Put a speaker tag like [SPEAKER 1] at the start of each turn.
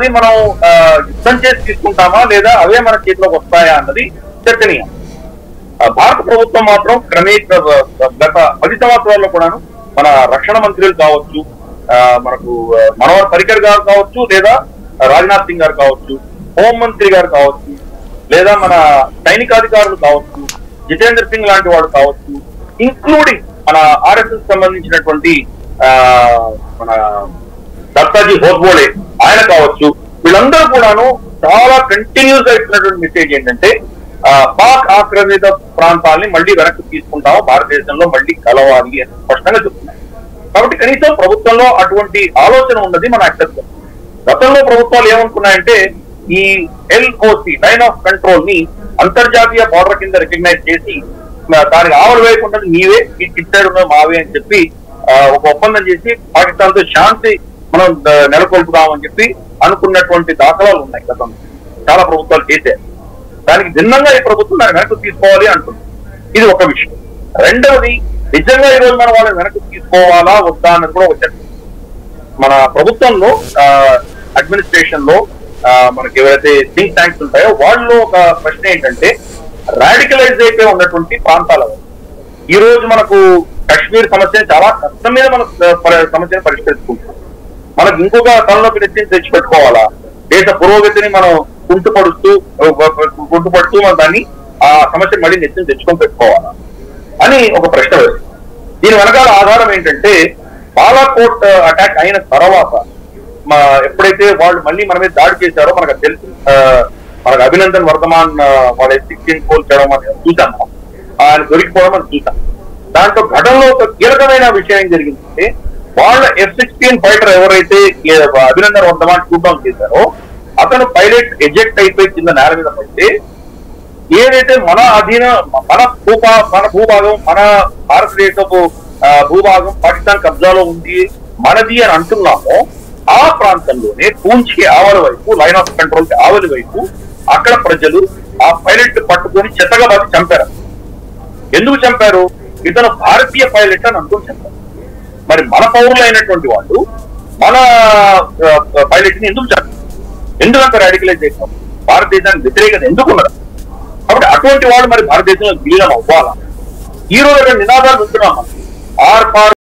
[SPEAKER 1] మనం యుద్ధం చేసి తీసుకుంటామా లేదా అవే మన చేతిలోకి వస్తాయా అన్నది చర్చనీయం. భారత ప్రభుత్వం మాత్రం గత 10 సంవత్సరాల్లో కూడాను మన రక్షణ మంత్రులు కావచ్చు, మనకు మనోహర్ పరికర్ గారు కావచ్చు, లేదా రాజ్నాథ్ సింగ్ గారు కావచ్చు, హోంమంత్రి గారు కావచ్చు, లేదా మన సైనికాధికారులు కావచ్చు, జితేంద్ర సింగ్ లాంటి వాడు కావచ్చు, ఇంక్లూడింగ్ మన ఆర్ఎస్ఎస్ సంబంధించినటువంటి మన దత్తాజీ హోస్బోడే ఆయన కావచ్చు, వీళ్ళందరూ కూడాను చాలా కంటిన్యూస్ గా ఇచ్చినటువంటి మెసేజ్ ఏంటంటే పాక్ ఆక్రమిత ప్రాంతాలని మళ్ళీ వెనక్కి తీసుకుంటాము, భారతదేశంలో మళ్ళీ కలవాలి అని స్పష్టంగా చెప్తున్నారు. కాబట్టి కనీసం ప్రభుత్వంలో అటువంటి ఆలోచన ఉన్నది మనం యాక్సెప్ట్ చేస్తాం. గతంలో ప్రభుత్వాలు ఏమనుకున్నాయంటే ఈ LOC లైన్ ఆఫ్ కంట్రోల్ ని అంతర్జాతీయ బార్డర్ కింద రికగ్నైజ్ చేసి దానికి ఆవలు వేయకుండా నీవే ఈ చిట్టాడు మావే అని చెప్పి ఒక ఒప్పందం చేసి పాకిస్తాన్ తో శాంతి మనం నెలకొల్పుదామని చెప్పి అనుకున్నటువంటి దాఖలాలు ఉన్నాయి. గతంలో చాలా ప్రభుత్వాలు చేశారు. దానికి భిన్నంగా ఈ ప్రభుత్వం దాన్ని వెనక్కి తీసుకోవాలి అంటుంది. ఇది ఒక విషయం. రెండవది, నిజంగా ఈ రోజు మనం వాళ్ళని వెనక్కి తీసుకోవాలా వద్దా అన్నది కూడా వచ్చారు. మన ప్రభుత్వంలో అడ్మినిస్ట్రేషన్ లో మనకి ఏవైతే థింక్ ట్యాంక్స్ ఉంటాయో వాళ్ళు ఒక ప్రశ్న ఏంటంటే రాడికలైజ్ అయిపోయి ఉన్నటువంటి ప్రాంతాల ఈ రోజు మనకు కాశ్మీర్ సమస్యని చాలా కష్టం మీద మన సమస్యను పరిష్కరించుకుంటున్నాం. మనకు ఇంకొక తలలోకి తెచ్చిపెట్టుకోవాలా, దేశ పురోగతిని మనం కుంటుపడుతూ మనం దాన్ని ఆ సమస్యను మళ్ళీ నెత్తిని తెచ్చుకొని పెట్టుకోవాలా అని ఒక ప్రశ్న వేస్తుంది. దీని వెనకాల ఆధారం ఏంటంటే బాలాకోట్ అటాక్ అయిన తర్వాత ఎప్పుడైతే వాళ్ళు మళ్ళీ మన మీద దాడి చేశారో మనకు తెలుసు. మనకు అభినందన్ వర్ధమాన్ వాళ్ళ F-16 కోల్చడం అని చూసాము, ఆయన దొరికిపోవడం అని చూసాం. దాంట్లో ఘటనలో ఒక కీలకమైన విషయం ఏం జరిగిందంటే వాళ్ళ F-16 ఫైటర్ ఎవరైతే అభినందన్ వర్ధమాన్ షూట్ డౌన్ చేశారో అతను పైలట్ ఎజెక్ట్ అయిపోయి కింద నేల మీద పడితే ఏదైతే మన భూభాగం మన భారతదేశపు భూభాగం పాకిస్తాన్ కబ్జాలో ఉంది మనది అని అంటున్నామో ఆ ప్రాంతంలోనే పూంచి ఆవలి వైపు లైన్ ఆఫ్ కంట్రోల్ కి ఆవలి వైపు అక్కడ ప్రజలు ఆ పైలట్ పట్టుకొని చెత్తగా బాధి చంపారు. ఎందుకు చంపారు? ఇతను భారతీయ పైలట్ అని అనుకుని చంపారు. మరి మన పౌరులు అయినటువంటి వాళ్ళు మన పైలట్ ని ఎందుకు చంపారు? ఎందుకంత రాడికలైజ్ చేస్తాం? భారతదేశానికి వ్యతిరేకత ఎందుకున్నారు? కాబట్టి అటువంటి వాళ్ళు మరి భారతదేశంలో విలీనం అవ్వాలా? ఈ రోజు నినాదాలు ఉంటున్నాం. ఆర్